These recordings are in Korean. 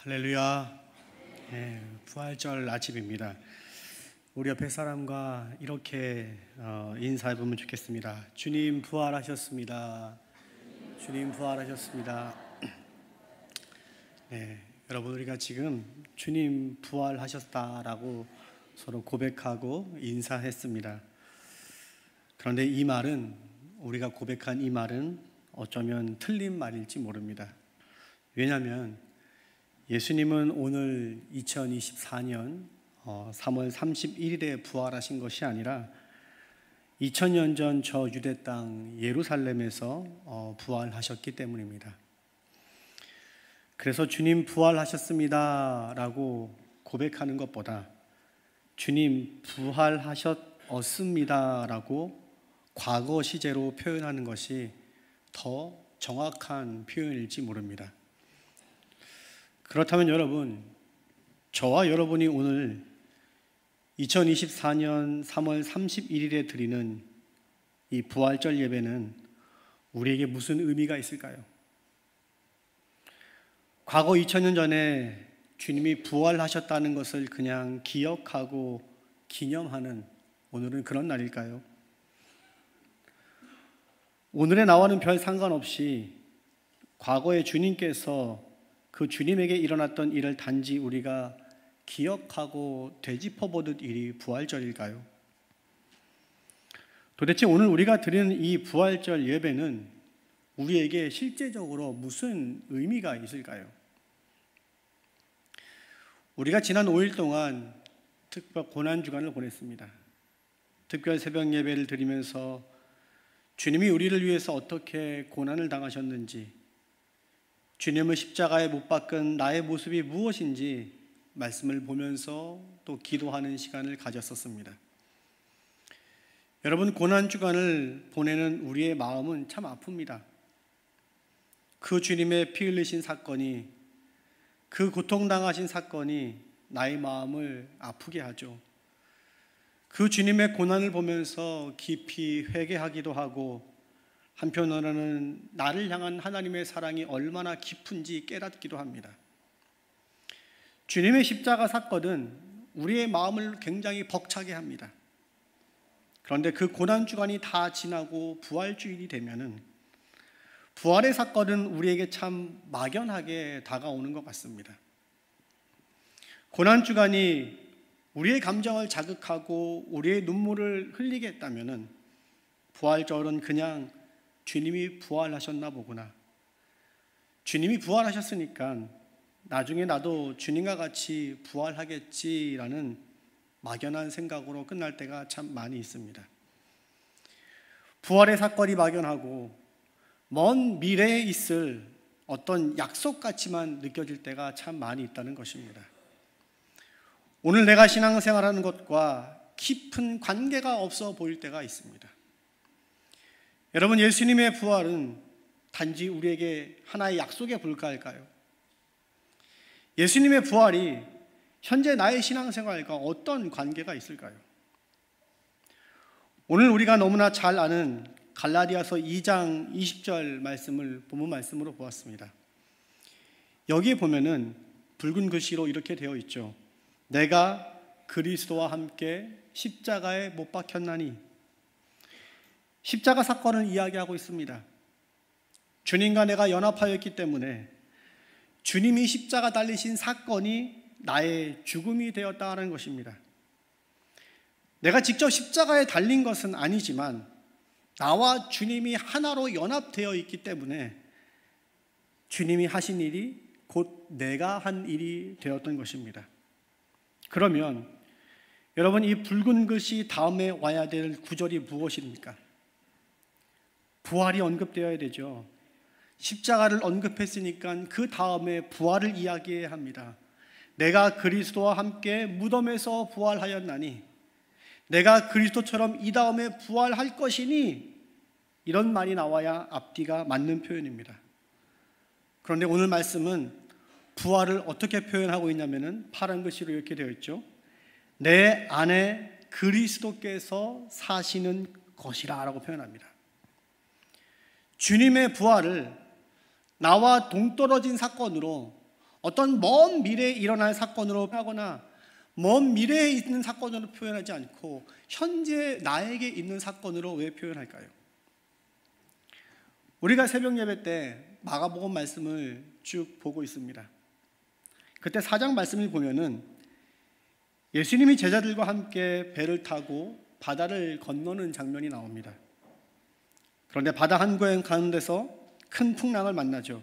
할렐루야. 부활절 아침입니다. 우리 옆에 사람과 이렇게 인사해보면 좋겠습니다. 주님 부활하셨습니다. 주님 부활하셨습니다. 여러분, 우리가 지금 주님 부활하셨다라고 서로 고백하고 인사했습니다. 그런데 이 말은, 우리가 고백한 이 말은 어쩌면 틀린 말일지 모릅니다. 왜냐하면 예수님은 오늘 2024년 3월 31일에 부활하신 것이 아니라 2000년 전 저 유대 땅 예루살렘에서 부활하셨기 때문입니다. 그래서 주님 부활하셨습니다 라고 고백하는 것보다 주님 부활하셨습니다 라고 과거 시제로 표현하는 것이 더 정확한 표현일지 모릅니다. 그렇다면 여러분, 저와 여러분이 오늘 2024년 3월 31일에 드리는 이 부활절 예배는 우리에게 무슨 의미가 있을까요? 과거 2000년 전에 주님이 부활하셨다는 것을 그냥 기억하고 기념하는 오늘은 그런 날일까요? 오늘의 나와는 별 상관없이 과거에 주님께서 그 주님에게 일어났던 일을 단지 우리가 기억하고 되짚어보듯 일이 부활절일까요? 도대체 오늘 우리가 드리는 이 부활절 예배는 우리에게 실제적으로 무슨 의미가 있을까요? 우리가 지난 5일 동안 특별 고난주간을 보냈습니다. 특별 새벽 예배를 드리면서 주님이 우리를 위해서 어떻게 고난을 당하셨는지, 주님을 십자가에 못 박은 나의 모습이 무엇인지 말씀을 보면서 또 기도하는 시간을 가졌었습니다. 여러분, 고난주간을 보내는 우리의 마음은 참 아픕니다. 그 주님의 피 흘리신 사건이, 그 고통당하신 사건이 나의 마음을 아프게 하죠. 그 주님의 고난을 보면서 깊이 회개하기도 하고, 한편으로는 나를 향한 하나님의 사랑이 얼마나 깊은지 깨닫기도 합니다. 주님의 십자가 사건은 우리의 마음을 굉장히 벅차게 합니다. 그런데 그 고난주간이 다 지나고 부활주일이 되면은 부활의 사건은 우리에게 참 막연하게 다가오는 것 같습니다. 고난주간이 우리의 감정을 자극하고 우리의 눈물을 흘리게 했다면은 부활절은 그냥 주님이 부활하셨나 보구나, 주님이 부활하셨으니까 나중에 나도 주님과 같이 부활하겠지라는 막연한 생각으로 끝날 때가 참 많이 있습니다. 부활의 사건이 막연하고 먼 미래에 있을 어떤 약속같이만 느껴질 때가 참 많이 있다는 것입니다. 오늘 내가 신앙생활하는 것과 깊은 관계가 없어 보일 때가 있습니다. 여러분, 예수님의 부활은 단지 우리에게 하나의 약속에 불과할까요? 예수님의 부활이 현재 나의 신앙생활과 어떤 관계가 있을까요? 오늘 우리가 너무나 잘 아는 갈라디아서 2장 20절 말씀을 본문 말씀으로 보았습니다. 여기에 보면은 붉은 글씨로 이렇게 되어 있죠. 내가 그리스도와 함께 십자가에 못 박혔나니. 십자가 사건을 이야기하고 있습니다. 주님과 내가 연합하였기 때문에 주님이 십자가 달리신 사건이 나의 죽음이 되었다는 것입니다. 내가 직접 십자가에 달린 것은 아니지만 나와 주님이 하나로 연합되어 있기 때문에 주님이 하신 일이 곧 내가 한 일이 되었던 것입니다. 그러면 여러분, 이 붉은 글씨 다음에 와야 될 구절이 무엇입니까? 부활이 언급되어야 되죠. 십자가를 언급했으니까 그 다음에 부활을 이야기해야 합니다. 내가 그리스도와 함께 무덤에서 부활하였나니, 내가 그리스도처럼 이 다음에 부활할 것이니, 이런 말이 나와야 앞뒤가 맞는 표현입니다. 그런데 오늘 말씀은 부활을 어떻게 표현하고 있냐면은 파란 글씨로 이렇게 되어 있죠. 내 안에 그리스도께서 사시는 것이라 라고 표현합니다. 주님의 부활을 나와 동떨어진 사건으로 어떤 먼 미래에 일어날 사건으로 하거나 먼 미래에 있는 사건으로 표현하지 않고 현재 나에게 있는 사건으로 왜 표현할까요? 우리가 새벽 예배 때 마가복음 말씀을 쭉 보고 있습니다. 그때 4장 말씀을 보면은 예수님이 제자들과 함께 배를 타고 바다를 건너는 장면이 나옵니다. 그런데 바다 한구에 가는 데서 큰 풍랑을 만나죠.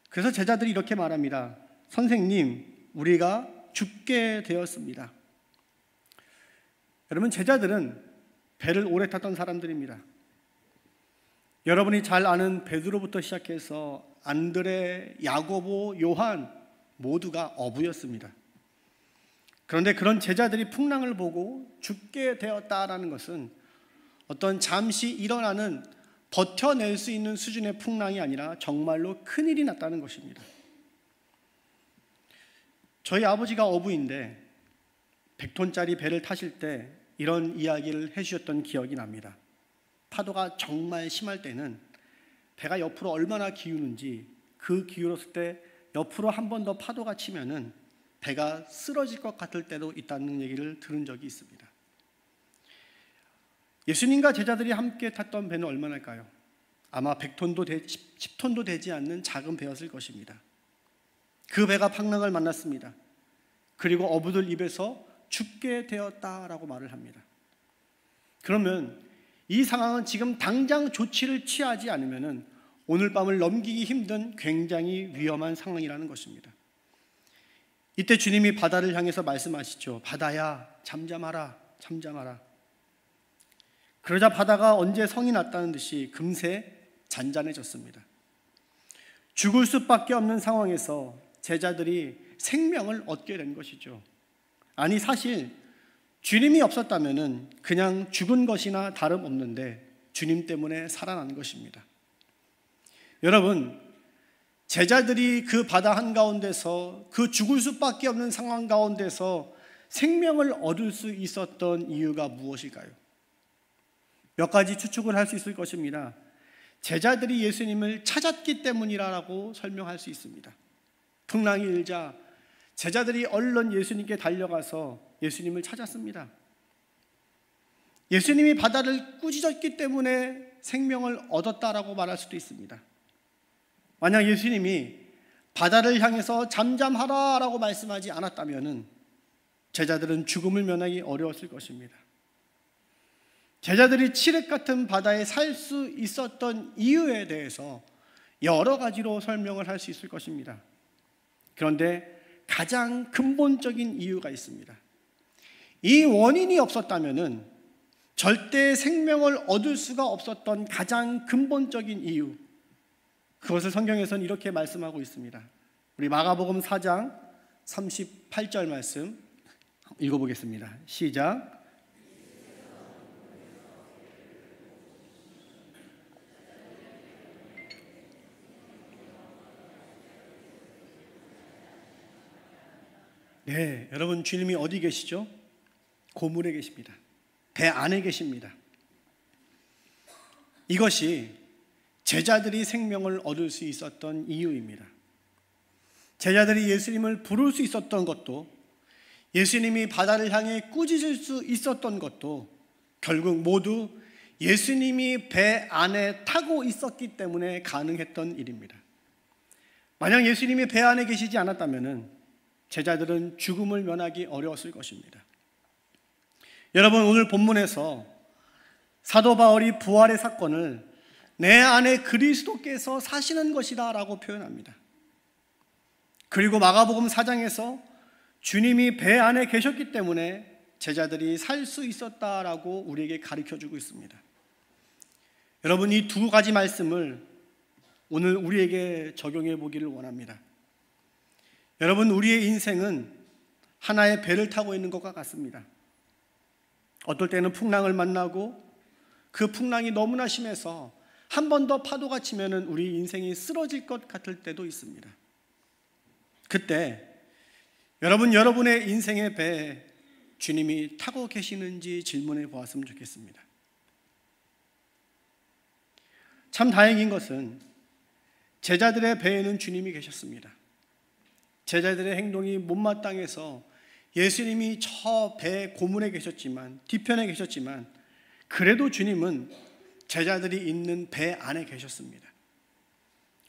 그래서 제자들이 이렇게 말합니다. 선생님, 우리가 죽게 되었습니다. 여러분, 제자들은 배를 오래 탔던 사람들입니다. 여러분이 잘 아는 베드로부터 시작해서 안드레, 야고보, 요한 모두가 어부였습니다. 그런데 그런 제자들이 풍랑을 보고 죽게 되었다라는 것은 어떤 잠시 일어나는 버텨낼 수 있는 수준의 풍랑이 아니라 정말로 큰일이 났다는 것입니다. 저희 아버지가 어부인데 100톤짜리 배를 타실 때 이런 이야기를 해주셨던 기억이 납니다. 파도가 정말 심할 때는 배가 옆으로 얼마나 기우는지, 그 기울었을 때 옆으로 한 번 더 파도가 치면은 배가 쓰러질 것 같을 때도 있다는 얘기를 들은 적이 있습니다. 예수님과 제자들이 함께 탔던 배는 얼마나일까요? 아마 100톤도 10톤도 되지 않는 작은 배였을 것입니다. 그 배가 풍랑을 만났습니다. 그리고 어부들 입에서 죽게 되었다라고 말을 합니다. 그러면 이 상황은 지금 당장 조치를 취하지 않으면 오늘 밤을 넘기기 힘든 굉장히 위험한 상황이라는 것입니다. 이때 주님이 바다를 향해서 말씀하시죠. 바다야, 잠잠하라, 잠잠하라. 그러자 바다가 언제 성이 났다는 듯이 금세 잔잔해졌습니다. 죽을 수밖에 없는 상황에서 제자들이 생명을 얻게 된 것이죠. 아니, 사실 주님이 없었다면 그냥 죽은 것이나 다름없는데 주님 때문에 살아난 것입니다. 여러분, 제자들이 그 바다 한가운데서 그 죽을 수밖에 없는 상황 가운데서 생명을 얻을 수 있었던 이유가 무엇일까요? 몇 가지 추측을 할 수 있을 것입니다. 제자들이 예수님을 찾았기 때문이라고 설명할 수 있습니다. 풍랑이 일자 제자들이 얼른 예수님께 달려가서 예수님을 찾았습니다. 예수님이 바다를 꾸짖었기 때문에 생명을 얻었다라고 말할 수도 있습니다. 만약 예수님이 바다를 향해서 잠잠하라라고 말씀하지 않았다면 제자들은 죽음을 면하기 어려웠을 것입니다. 제자들이 칠흑 같은 바다에 살 수 있었던 이유에 대해서 여러 가지로 설명을 할 수 있을 것입니다. 그런데 가장 근본적인 이유가 있습니다. 이 원인이 없었다면 절대 생명을 얻을 수가 없었던 가장 근본적인 이유, 그것을 성경에서는 이렇게 말씀하고 있습니다. 우리 마가복음 4장 38절 말씀 읽어보겠습니다. 시작. 네, 여러분, 주님이 어디 계시죠? 고물에 계십니다. 배 안에 계십니다. 이것이 제자들이 생명을 얻을 수 있었던 이유입니다. 제자들이 예수님을 부를 수 있었던 것도, 예수님이 바다를 향해 꾸짖을 수 있었던 것도 결국 모두 예수님이 배 안에 타고 있었기 때문에 가능했던 일입니다. 만약 예수님이 배 안에 계시지 않았다면 제자들은 죽음을 면하기 어려웠을 것입니다. 여러분, 오늘 본문에서 사도 바울이 부활의 사건을 내 안에 그리스도께서 사시는 것이다 라고 표현합니다. 그리고 마가복음 4장에서 주님이 배 안에 계셨기 때문에 제자들이 살 수 있었다라고 우리에게 가르쳐주고 있습니다. 여러분, 이 두 가지 말씀을 오늘 우리에게 적용해 보기를 원합니다. 여러분, 우리의 인생은 하나의 배를 타고 있는 것과 같습니다. 어떨 때는 풍랑을 만나고 그 풍랑이 너무나 심해서 한 번 더 파도가 치면은 우리 인생이 쓰러질 것 같을 때도 있습니다. 그때 여러분, 여러분의 인생의 배에 주님이 타고 계시는지 질문해 보았으면 좋겠습니다. 참 다행인 것은 제자들의 배에는 주님이 계셨습니다. 제자들의 행동이 못마땅해서 예수님이 저 배 고문에 계셨지만, 뒤편에 계셨지만, 그래도 주님은 제자들이 있는 배 안에 계셨습니다.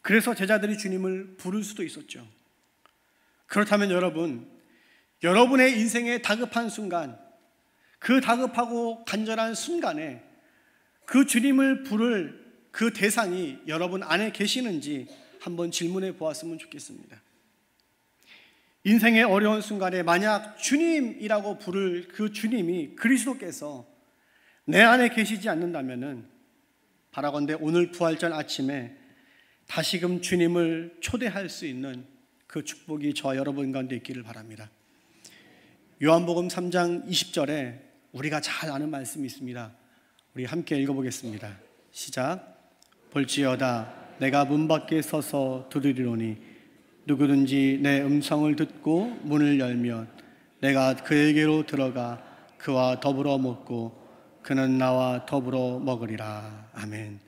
그래서 제자들이 주님을 부를 수도 있었죠. 그렇다면 여러분의 인생의 다급한 순간, 그 다급하고 간절한 순간에 그 주님을 부를 그 대상이 여러분 안에 계시는지 한번 질문해 보았으면 좋겠습니다. 인생의 어려운 순간에 만약 주님이라고 부를 그 주님이 그리스도께서 내 안에 계시지 않는다면은 바라건대 오늘 부활절 아침에 다시금 주님을 초대할 수 있는 그 축복이 저와 여러분 가운데 있기를 바랍니다. 요한복음 3장 20절에 우리가 잘 아는 말씀이 있습니다. 우리 함께 읽어보겠습니다. 시작. 볼지어다 내가 문 밖에 서서 두드리노니 누구든지 내 음성을 듣고 문을 열면 내가 그에게로 들어가 그와 더불어 먹고 그는 나와 더불어 먹으리라. 아멘.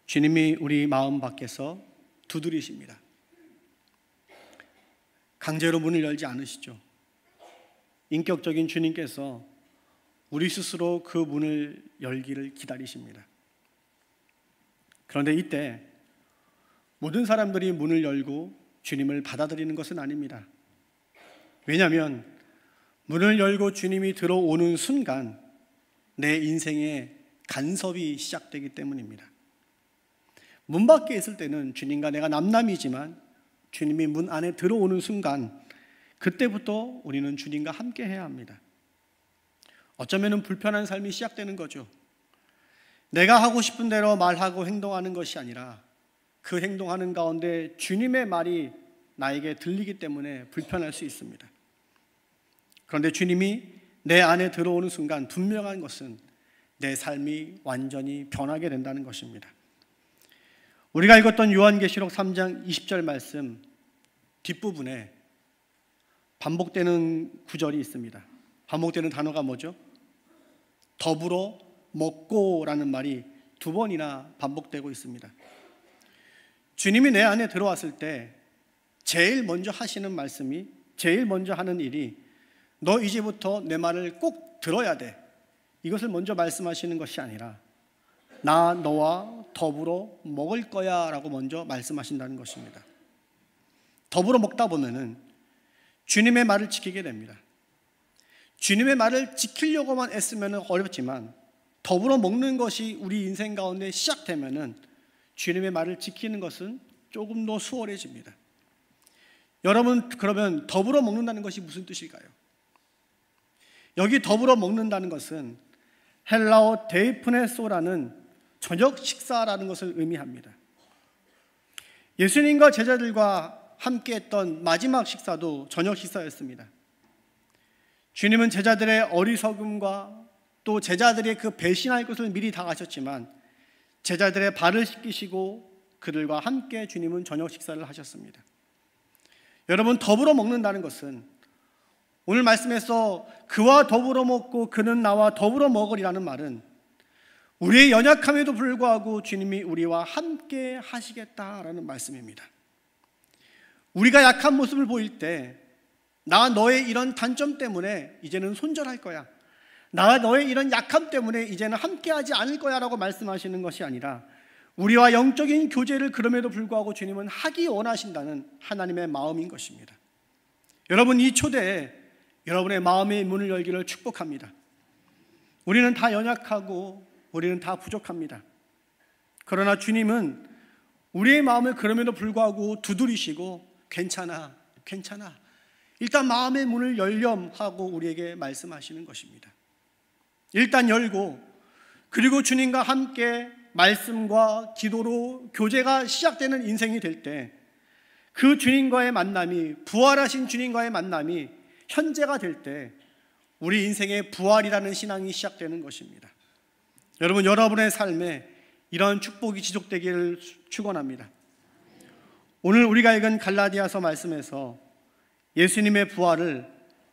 주님이 우리 마음 밖에서 두드리십니다. 강제로 문을 열지 않으시죠. 인격적인 주님께서 우리 스스로 그 문을 열기를 기다리십니다. 그런데 이때 모든 사람들이 문을 열고 주님을 받아들이는 것은 아닙니다. 왜냐하면 문을 열고 주님이 들어오는 순간 내 인생의 간섭이 시작되기 때문입니다. 문 밖에 있을 때는 주님과 내가 남남이지만 주님이 문 안에 들어오는 순간 그때부터 우리는 주님과 함께 해야 합니다. 어쩌면 불편한 삶이 시작되는 거죠. 내가 하고 싶은 대로 말하고 행동하는 것이 아니라 그 행동하는 가운데 주님의 말이 나에게 들리기 때문에 불편할 수 있습니다. 그런데 주님이 내 안에 들어오는 순간 분명한 것은 내 삶이 완전히 변하게 된다는 것입니다. 우리가 읽었던 요한계시록 3장 20절 말씀 뒷부분에 반복되는 구절이 있습니다. 반복되는 단어가 뭐죠? 더불어 먹고라는 말이 2번이나 반복되고 있습니다. 주님이 내 안에 들어왔을 때 제일 먼저 하시는 말씀이, 제일 먼저 하는 일이 너 이제부터 내 말을 꼭 들어야 돼, 이것을 먼저 말씀하시는 것이 아니라 나 너와 더불어 먹을 거야 라고 먼저 말씀하신다는 것입니다. 더불어 먹다 보면은 주님의 말을 지키게 됩니다. 주님의 말을 지키려고만 애쓰면 어렵지만 더불어 먹는 것이 우리 인생 가운데 시작되면은 주님의 말을 지키는 것은 조금 더 수월해집니다. 여러분, 그러면 더불어 먹는다는 것이 무슨 뜻일까요? 여기 더불어 먹는다는 것은 헬라어 데이프네소라는 저녁 식사라는 것을 의미합니다. 예수님과 제자들과 함께 했던 마지막 식사도 저녁 식사였습니다. 주님은 제자들의 어리석음과 또 제자들의 그 배신할 것을 미리 다 아셨지만 제자들의 발을 씻기시고 그들과 함께 주님은 저녁 식사를 하셨습니다. 여러분, 더불어 먹는다는 것은 오늘 말씀에서 그와 더불어 먹고 그는 나와 더불어 먹으리라는 말은 우리의 연약함에도 불구하고 주님이 우리와 함께 하시겠다라는 말씀입니다. 우리가 약한 모습을 보일 때 나 너의 이런 단점 때문에 이제는 손절할 거야, 나 너의 이런 약함 때문에 이제는 함께하지 않을 거야 라고 말씀하시는 것이 아니라 우리와 영적인 교제를 그럼에도 불구하고 주님은 하기 원하신다는 하나님의 마음인 것입니다. 여러분, 이 초대에 여러분의 마음의 문을 열기를 축복합니다. 우리는 다 연약하고 우리는 다 부족합니다. 그러나 주님은 우리의 마음을 그럼에도 불구하고 두드리시고 괜찮아, 괜찮아, 일단 마음의 문을 열렴 하고 우리에게 말씀하시는 것입니다. 일단 열고 그리고 주님과 함께 말씀과 기도로 교제가 시작되는 인생이 될 때 그 주님과의 만남이, 부활하신 주님과의 만남이 현재가 될 때 우리 인생의 부활이라는 신앙이 시작되는 것입니다. 여러분, 여러분의 삶에 이런 축복이 지속되기를 축원합니다. 오늘 우리가 읽은 갈라디아서 말씀에서 예수님의 부활을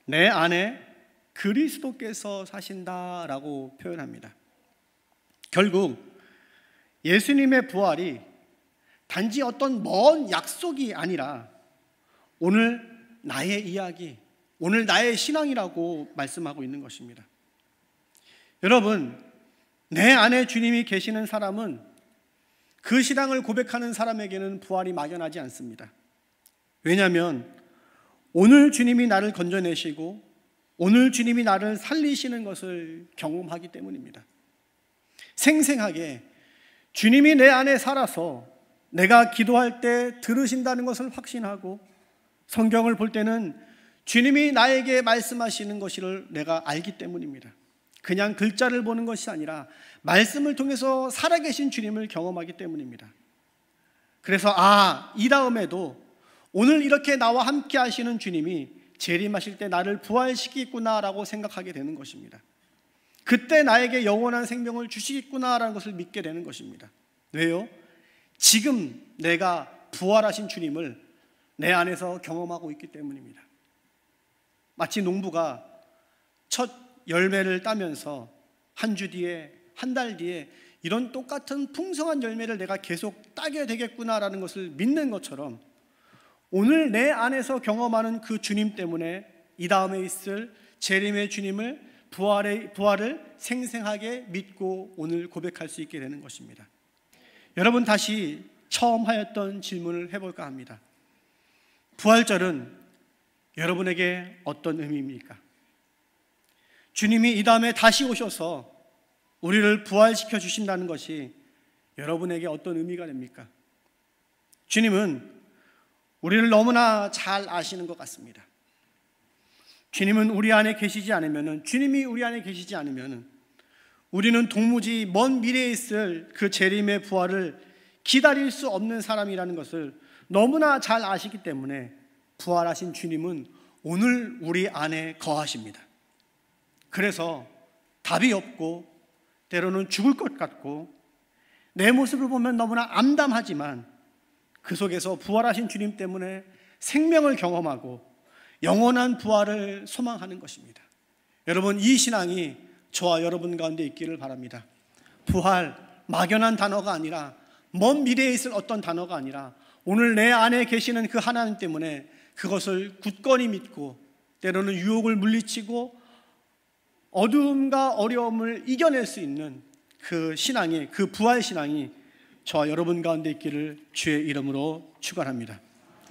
내 안에 그리스도께서 사신다라고 표현합니다. 결국 예수님의 부활이 단지 어떤 먼 약속이 아니라 오늘 나의 이야기, 오늘 나의 신앙이라고 말씀하고 있는 것입니다. 여러분, 내 안에 주님이 계시는 사람은 그 신앙을 고백하는 사람에게는 부활이 막연하지 않습니다. 왜냐하면 오늘 주님이 나를 건져내시고 오늘 주님이 나를 살리시는 것을 경험하기 때문입니다. 생생하게 주님이 내 안에 살아서 내가 기도할 때 들으신다는 것을 확신하고 성경을 볼 때는 주님이 나에게 말씀하시는 것을 내가 알기 때문입니다. 그냥 글자를 보는 것이 아니라 말씀을 통해서 살아계신 주님을 경험하기 때문입니다. 그래서 이 다음에도 오늘 이렇게 나와 함께 하시는 주님이 재림하실 때 나를 부활시키겠구나라고 생각하게 되는 것입니다. 그때 나에게 영원한 생명을 주시겠구나라는 것을 믿게 되는 것입니다. 왜요? 지금 내가 부활하신 주님을 내 안에서 경험하고 있기 때문입니다. 마치 농부가 첫 열매를 따면서 한 주 뒤에, 한 달 뒤에 이런 똑같은 풍성한 열매를 내가 계속 따게 되겠구나라는 것을 믿는 것처럼 오늘 내 안에서 경험하는 그 주님 때문에 이 다음에 있을 재림의 주님을 부활을 생생하게 믿고 오늘 고백할 수 있게 되는 것입니다. 여러분, 다시 처음 하였던 질문을 해볼까 합니다. 부활절은 여러분에게 어떤 의미입니까? 주님이 이 다음에 다시 오셔서 우리를 부활시켜 주신다는 것이 여러분에게 어떤 의미가 됩니까? 주님은 우리를 너무나 잘 아시는 것 같습니다. 주님은 우리 안에 계시지 않으면, 주님이 우리 안에 계시지 않으면 우리는 도무지 먼 미래에 있을 그 재림의 부활을 기다릴 수 없는 사람이라는 것을 너무나 잘 아시기 때문에 부활하신 주님은 오늘 우리 안에 거하십니다. 그래서 답이 없고 때로는 죽을 것 같고 내 모습을 보면 너무나 암담하지만 그 속에서 부활하신 주님 때문에 생명을 경험하고 영원한 부활을 소망하는 것입니다. 여러분, 이 신앙이 저와 여러분 가운데 있기를 바랍니다. 부활, 막연한 단어가 아니라 먼 미래에 있을 어떤 단어가 아니라 오늘 내 안에 계시는 그 하나님 때문에 그것을 굳건히 믿고 때로는 유혹을 물리치고 어두움과 어려움을 이겨낼 수 있는 그 신앙이, 그 부활 신앙이 저와 여러분 가운데 있기를 주의 이름으로 축원합니다.